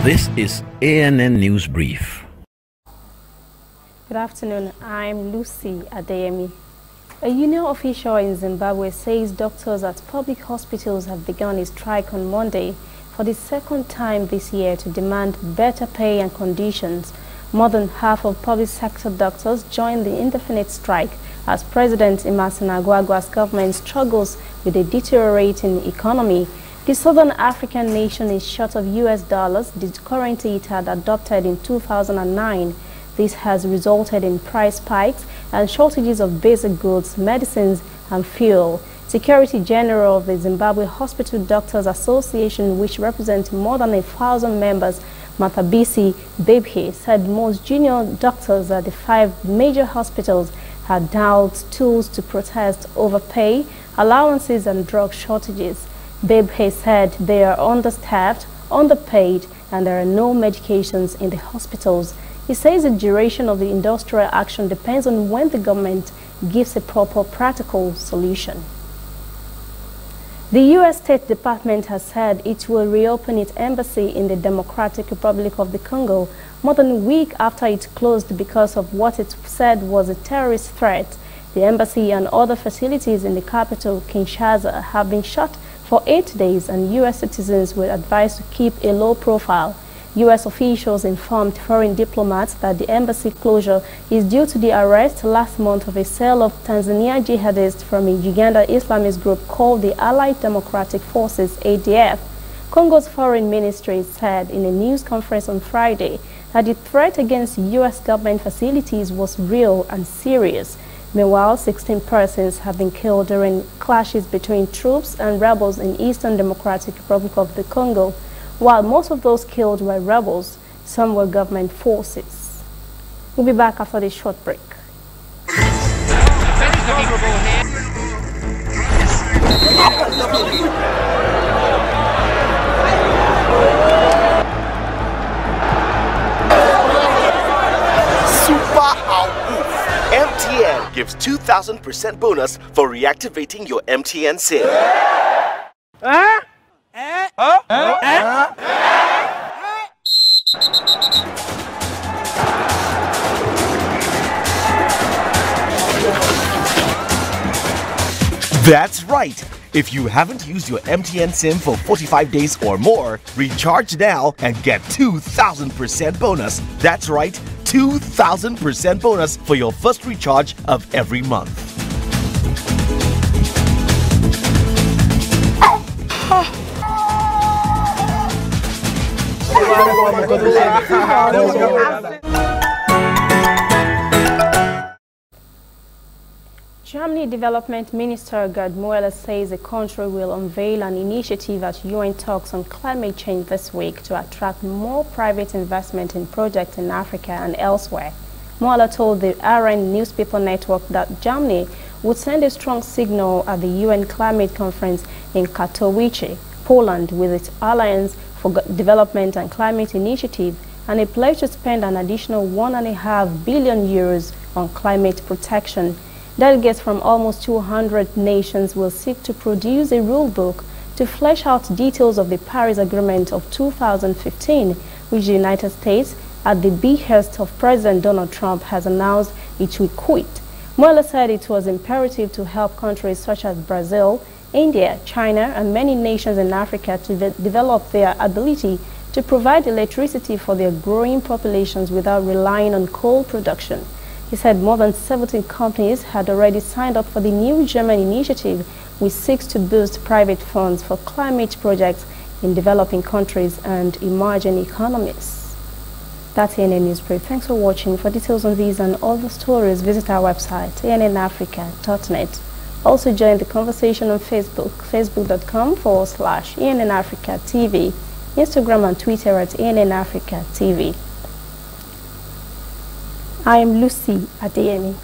This is ANN News Brief. Good afternoon, I'm Lucy Adeyemi. A union official in Zimbabwe says doctors at public hospitals have begun a strike on Monday for the second time this year to demand better pay and conditions. More than half of public sector doctors joined the indefinite strike as President Emmerson Mnangagwa's government struggles with a deteriorating economy. The Southern African nation is short of US dollars, the currency it had adopted in 2009. This has resulted in price spikes and shortages of basic goods, medicines, and fuel. Secretary General of the Zimbabwe Hospital Doctors Association, which represents more than 1,000 members, Matabisi Bebhe, said most junior doctors at the 5 major hospitals had dialed tools to protest overpay, allowances, and drug shortages. Bebhe said they are understaffed, underpaid, and there are no medications in the hospitals. He says the duration of the industrial action depends on when the government gives a proper practical solution. The U.S. State Department has said it will reopen its embassy in the Democratic Republic of the Congo more than a week after it closed because of what it said was a terrorist threat. The embassy and other facilities in the capital, Kinshasa, have been shut for 8 days, and U.S. citizens were advised to keep a low profile. U.S. officials informed foreign diplomats that the embassy closure is due to the arrest last month of a cell of Tanzania jihadists from a Uganda Islamist group called the Allied Democratic Forces, ADF. Congo's foreign ministry said in a news conference on Friday that the threat against U.S. government facilities was real and serious. Meanwhile, 16 persons have been killed during clashes between troops and rebels in Eastern Democratic Republic of the Congo. While most of those killed were rebels, some were government forces. We'll be back after this short break. MTN gives 2,000% bonus for reactivating your MTN SIM. That's right. If you haven't used your MTN SIM for 45 days or more, recharge now and get 2,000% bonus. That's right, 2,000% bonus for your first recharge of every month. Germany Development Minister Gerd Müller says the country will unveil an initiative at UN talks on climate change this week to attract more private investment in projects in Africa and elsewhere. Müller told the RN newspaper network that Germany would send a strong signal at the UN Climate Conference in Katowice, Poland, with its Alliance for Development and Climate Initiative and a pledge to spend an additional €1.5 billion on climate protection. Delegates from almost 200 nations will seek to produce a rule book to flesh out details of the Paris Agreement of 2015, which the United States, at the behest of President Donald Trump, has announced it will quit. Müller said it was imperative to help countries such as Brazil, India, China, and many nations in Africa to develop their ability to provide electricity for their growing populations without relying on coal production. He said more than 17 companies had already signed up for the new German initiative, which seeks to boost private funds for climate projects in developing countries and emerging economies. That's ANN News Brief. Thanks for watching. For details on these and other stories, visit our website, annafrica.net. Also join the conversation on Facebook, facebook.com/ANNAfricaTV, Instagram and Twitter at ANNAfricaTV. I am Lucy Adeyemi.